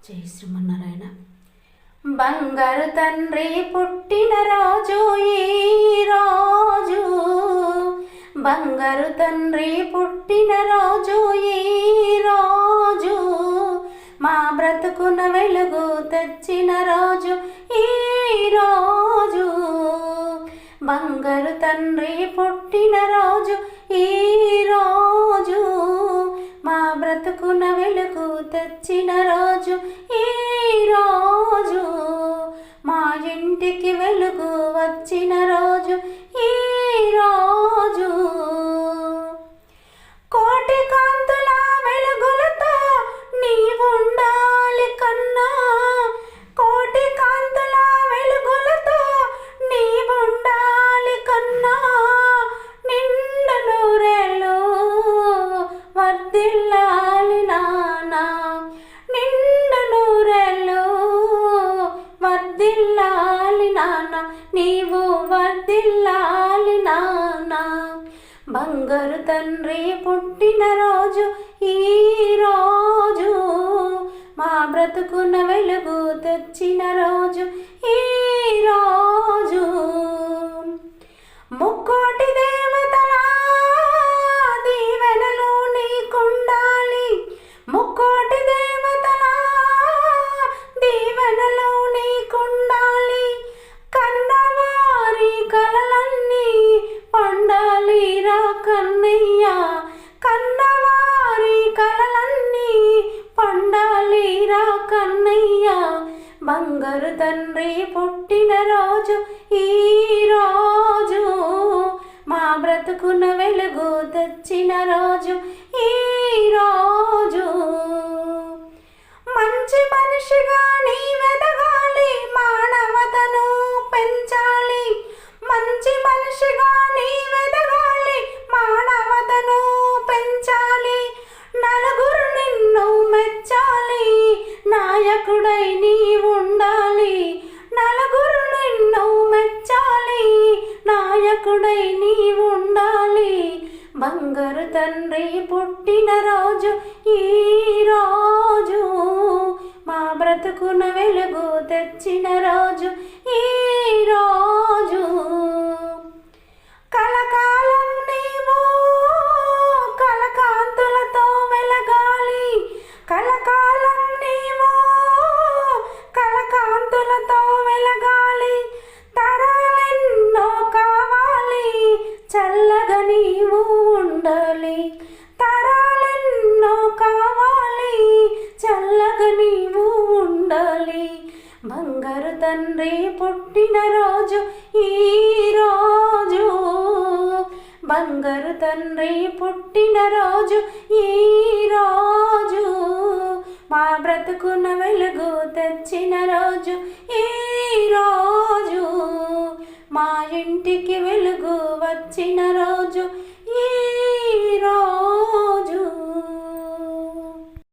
జై శ్రీమన్నారాయణ. బంగారు తండ్రి పుట్టిన రోజు ఈ రోజు, బంగారు తండ్రి పుట్టిన రోజు ఈ రోజు, మా బ్రతుకున వెలుగు తెచ్చిన రోజు ఈ రోజు. బంగారు తండ్రి పుట్టిన రోజు ఈ రోజు, మా బ్రతుకున వెలుగు తెచ్చిన రోజు ఈ రోజు, మా ఇంటికి వెలుగు వచ్చిన రోజు ఈ రోజు. కోటి కాంతుల వెలుగులతో నీవుండాలి కన్నా, కోటి కాంతుల వెలుగులతో నీవుండాలి కన్నా, నిండు నూరేళ్ళు వర్ధిల్లాలి నాన్నా, నిండు నూరేళ్ళు వర్ధిల్లాలి నాన్న, నీవు వర్ధిల్లాలి నాన్న. బంగారు తండ్రి పుట్టిన రోజు ఈ రోజు, మా బ్రతుకున వెలుగు తెచ్చిన రోజు ఈ రోజు. ముక్కోటి దేవతల దీవెనలు నీకుండాలి, ముక్కోటి దేవతల దీవెనలు నీకుండాలి, కన్నవారి కలలన్నీ పండాలి రా కన్నయ్య, కన్నవారి కలలన్నీ పండాలి రా కన్నయ్య. బంగారు తండ్రి పుట్టిన రోజు ఈ రోజు, మా బ్రతుకున వెలుగు తెచ్చిన రోజు ఈ రోజు. మంచి మనిషిగా నీ వెదగాలి, మానవతను పెంచాలి, మంచి మనిషిగా నీ వెదగాలి, మానవతను పెంచాలి, నలుగురు నిన్ను మెచ్చాలి, నాయకుడై నీ ఉండాలి, నలుగురు నిన్ను మెచ్చాలి, నాయకుడై నీ ఉండాలి. బంగారు తండ్రి పుట్టిన రోజు ఈ రోజు, మా బ్రతుకున వెలుగు తెచ్చిన రోజు ఈ రోజు. కలకాలం నీవు కలకాంతులతో వెలగాలి, కలకాలం నీవు కలకాంతులతో వెలగాలి, తరాలెన్నో కావాలి, చల్లగా నీవు ఉండాలి, తరాలెన్నో కావాలి, చల్లగా నీవు ఉండాలి. బంగారు తండ్రి పుట్టిన రోజు ఈ రోజు, బంగారు తండ్రి పుట్టిన రోజు ఈ రోజు, మా బ్రతుకున వెలుగు తెచ్చిన రోజు ఈ రోజు, మా ఇంటికి వెలుగు వచ్చిన రోజు